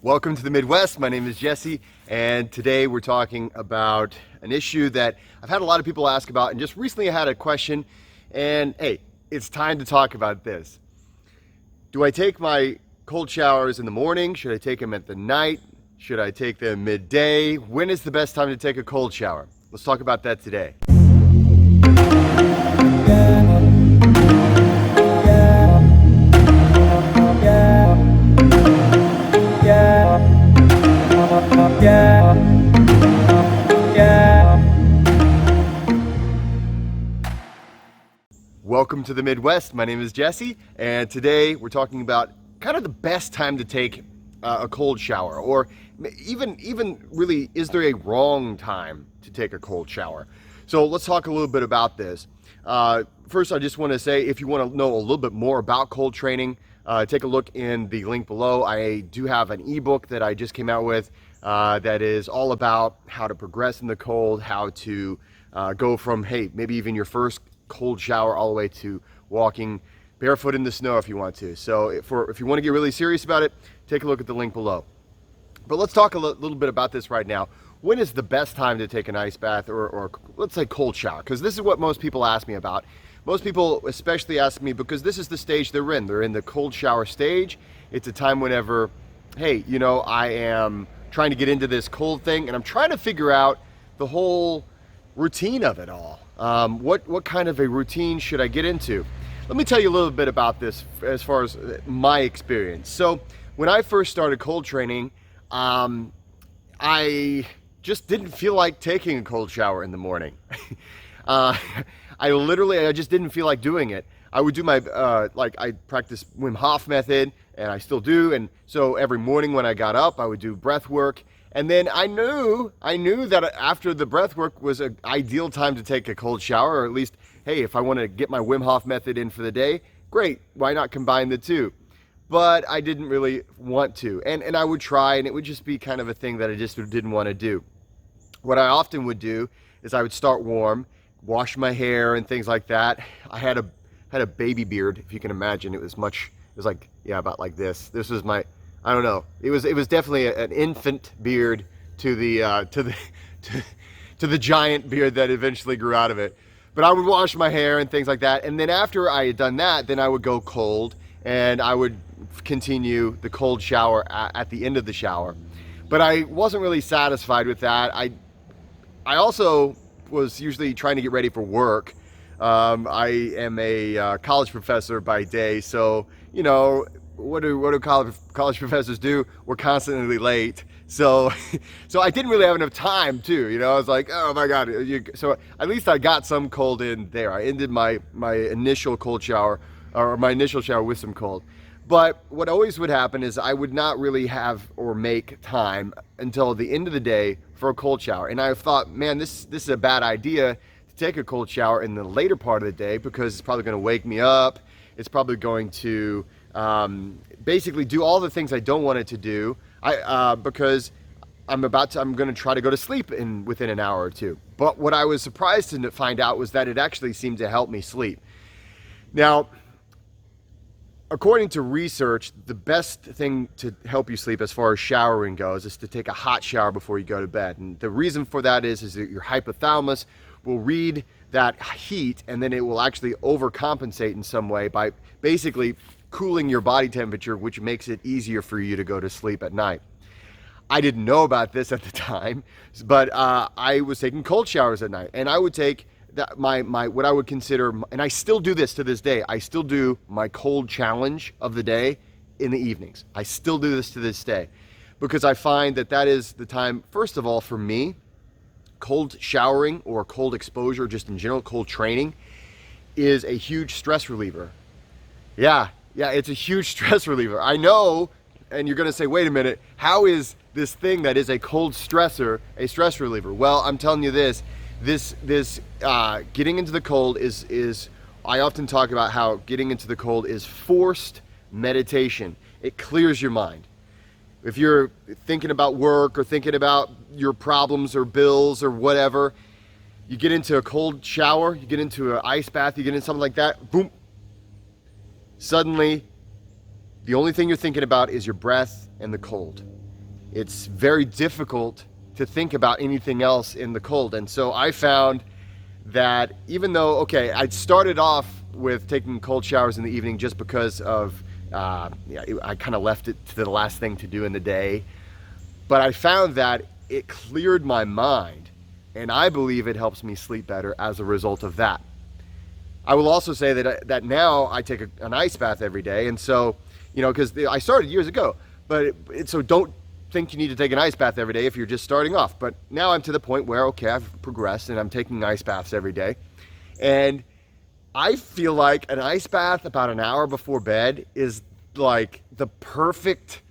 Welcome to the Midwest. My name is Jesse, and today we're talking about an issue that I've had a lot of people ask about, and just recently I had a question, and hey, it's time to talk about this. Do I take my cold showers in the morning? Should I take them at the night? Should I take them midday? When is the best time to take a cold shower? Let's talk about that today. Welcome to the Midwest. My name is Jesse, and today we're talking about kind of the best time to take a cold shower, or even really, is there a wrong time to take a cold shower? So let's talk a little bit about this. First, I just want to say, if you want to know a little bit more about cold training, take a look in the link below. I do have an ebook that I just came out with that is all about how to progress in the cold, how to go from, hey, maybe even your first cold shower all the way to walking barefoot in the snow if you want to. So if you want to get really serious about it, take a look at the link below. But let's talk a little bit about this right now. When is the best time to take an ice bath or let's say cold shower? Because this is what most people ask me about. Most people especially ask me because this is the stage they're in. They're in the cold shower stage. It's a time whenever, hey, you know, I am trying to get into this cold thing and I'm trying to figure out the whole routine of it all. What kind of a routine should I get into? Let me tell you a little bit about this as far as my experience. So when I first started cold training, I just didn't feel like taking a cold shower in the morning. I just didn't feel like doing it. I would do my, I practice Wim Hof method, and I still do. And so every morning when I got up, I would do breath work. And then I knew that after the breath work was an ideal time to take a cold shower, or at least, hey, if I want to get my Wim Hof method in for the day, great. Why not combine the two? But I didn't really want to. And I would try, and it would just be kind of a thing that I just didn't want to do. What I often would do is I would start warm, wash my hair and things like that. I had a baby beard, if you can imagine. It was like, yeah, about like this. This was my, I don't know. It was definitely an infant beard to the giant beard that eventually grew out of it. But I would wash my hair and things like that. And then after I had done that, then I would go cold and I would continue the cold shower at the end of the shower. But I wasn't really satisfied with that. I also was usually trying to get ready for work. I am a college professor by day, so you know, what do college professors do? We're constantly late. So I didn't really have enough time too, you know. I was like, oh my God. So at least I got some cold in there. I ended my initial cold shower, or my initial shower with some cold. But what always would happen is I would not really have or make time until the end of the day for a cold shower. And I thought, man, this is a bad idea to take a cold shower in the later part of the day, because it's probably going to wake me up. It's probably going to basically do all the things I don't want it to do. Because I'm going to try to go to sleep within an hour or two. But what I was surprised to find out was that it actually seemed to help me sleep. Now, according to research, the best thing to help you sleep as far as showering goes is to take a hot shower before you go to bed. And the reason for that is that your hypothalamus will read that heat, and then it will actually overcompensate in some way by basically cooling your body temperature, which makes it easier for you to go to sleep at night. I didn't know about this at the time, but I was taking cold showers at night, and I would take my what I would consider, and I still do this to this day, I still do my cold challenge of the day in the evenings. I still do this to this day, because I find that is the time, first of all, for me, cold showering or cold exposure, just in general, cold training, is a huge stress reliever. Yeah, it's a huge stress reliever. I know, and you're gonna say, wait a minute, how is this thing that is a cold stressor a stress reliever? Well, I'm telling you this getting into the cold is I often talk about how getting into the cold is forced meditation. It clears your mind. If you're thinking about work or thinking about your problems or bills or whatever, you get into a cold shower, you get into an ice bath, you get into something like that, boom. Suddenly, the only thing you're thinking about is your breath and the cold. it's very difficult to think about anything else in the cold. And so I found that even though, okay, I'd started off with taking cold showers in the evening just because of, I kind of left it to the last thing to do in the day. But I found that it cleared my mind, and I believe it helps me sleep better as a result of that. I will also say that now I take an ice bath every day, and so, because I started years ago, but so don't think you need to take an ice bath every day if you're just starting off. But now I'm to the point where, okay, I've progressed and I'm taking ice baths every day, and I feel like an ice bath about an hour before bed is like the perfect,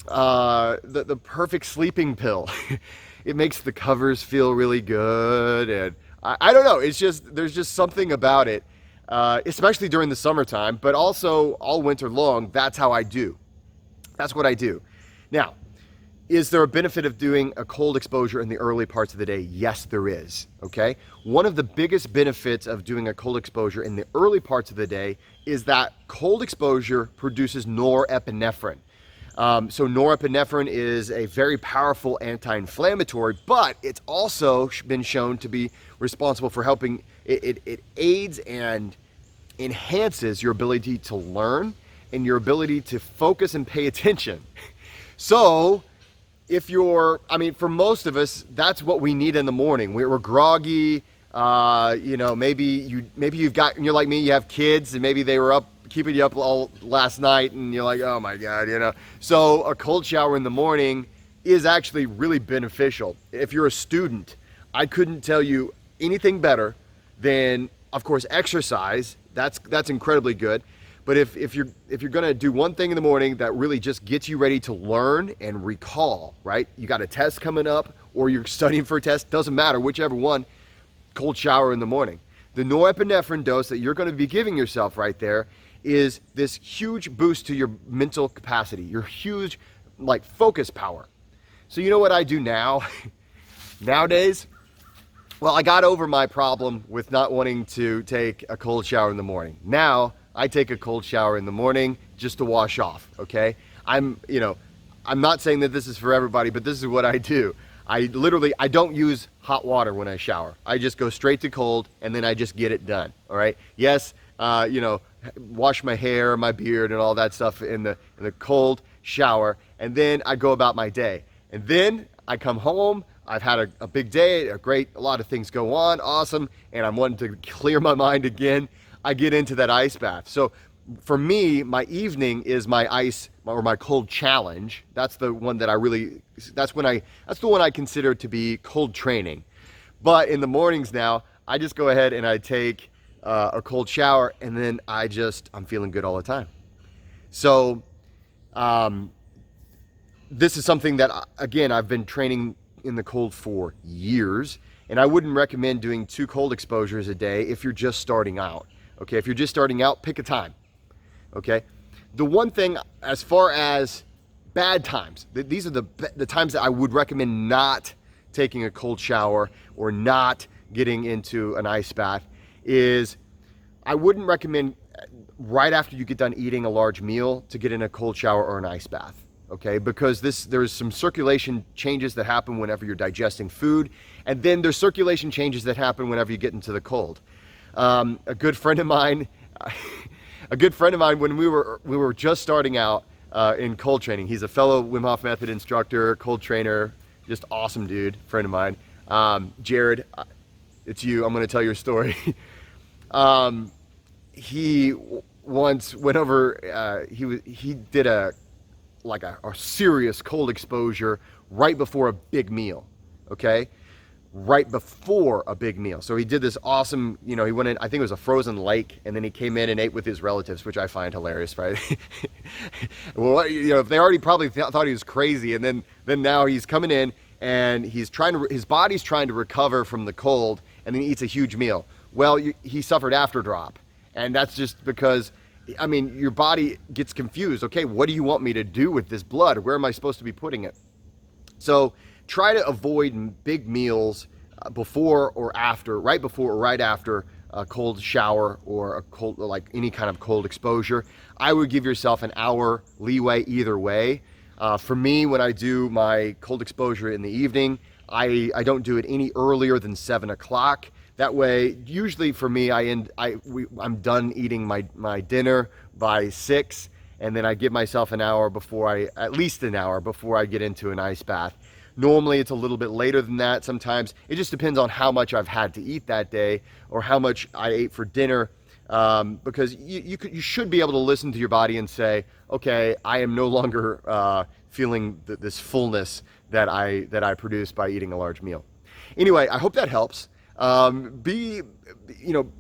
the perfect sleeping pill. It makes the covers feel really good, and I don't know. It's just, there's just something about it, especially during the summertime, but also all winter long. That's how I do. That's what I do. Now, is there a benefit of doing a cold exposure in the early parts of the day? Yes, there is. Okay. One of the biggest benefits of doing a cold exposure in the early parts of the day is that cold exposure produces norepinephrine. So norepinephrine is a very powerful anti-inflammatory, but it's also been shown to be responsible for helping, it aids and enhances your ability to learn and your ability to focus and pay attention. So if for most of us, that's what we need in the morning. We're groggy, maybe you're like me, you have kids, and maybe they were up keeping you up all last night, and you're like, oh my God, So a cold shower in the morning is actually really beneficial. If you're a student, I couldn't tell you anything better than, of course, exercise. That's incredibly good. But if you're gonna do one thing in the morning that really just gets you ready to learn and recall, right? You got a test coming up, or you're studying for a test, doesn't matter, whichever one, cold shower in the morning. The norepinephrine dose that you're gonna be giving yourself right there is this huge boost to your mental capacity, your huge focus power. So you know what I do now? Nowadays? Well, I got over my problem with not wanting to take a cold shower in the morning. Now I take a cold shower in the morning just to wash off, okay? I'm not saying that this is for everybody, but this is what I do. I don't use hot water when I shower. I just go straight to cold, and then I just get it done, all right? Yes, wash my hair, my beard, and all that stuff in the cold shower, and then I go about my day. And then I come home, I've had a big day, a lot of things go on, awesome, and I'm wanting to clear my mind again. I get into that ice bath. So for me, my evening is my ice or my cold challenge. That's the one that that's the one I consider to be cold training. But in the mornings now, I just go ahead and I take a cold shower, and then I'm feeling good all the time. So this is something that, again, I've been training in the cold for years, and I wouldn't recommend doing 2 cold exposures a day if you're just starting out. Okay, if you're just starting out, pick a time. Okay, the one thing as far as bad times, these are the times that I would recommend not taking a cold shower or not getting into an ice bath, is I wouldn't recommend right after you get done eating a large meal to get in a cold shower or an ice bath. Okay, because there's some circulation changes that happen whenever you're digesting food, and then there's circulation changes that happen whenever you get into the cold. A good friend of mine, when we were just starting out in cold training, he's a fellow Wim Hof Method instructor, cold trainer, just awesome dude, friend of mine. Jared, it's you. I'm going to tell your story. He once went over. He did a serious cold exposure right before a big meal. Okay. Right before a big meal. So he did this awesome, he went in, I think it was a frozen lake, and then he came in and ate with his relatives, which I find hilarious, right? Well, if they already probably thought he was crazy, and then now he's coming in and his body's trying to recover from the cold, and then he eats a huge meal. Well, he suffered after drop, and that's just because, your body gets confused. Okay, what do you want me to do with this blood? Where am I supposed to be putting it? So try to avoid big meals before or after, right before or right after a cold shower or a cold, any kind of cold exposure. I would give yourself an hour leeway either way. For me, when I do my cold exposure in the evening, I don't do it any earlier than 7 o'clock. That way, usually for me, I'm done eating my dinner by 6, and then I give myself at least an hour before I get into an ice bath. Normally it's a little bit later than that. Sometimes it just depends on how much I've had to eat that day or how much I ate for dinner. Because you should be able to listen to your body and say, okay, I am no longer feeling this fullness that I produce by eating a large meal. Anyway, I hope that helps.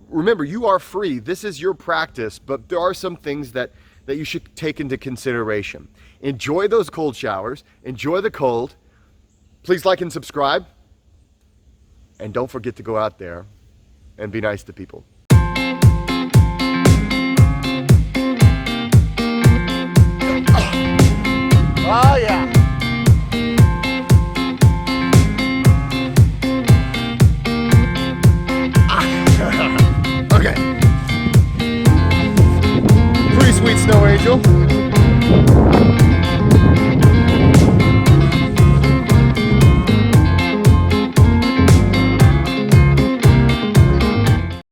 Remember, you are free. This is your practice, but there are some things that you should take into consideration. Enjoy those cold showers. Enjoy the cold. Please like and subscribe. And don't forget to go out there and be nice to people. Oh yeah. Okay. Pretty sweet snow angel.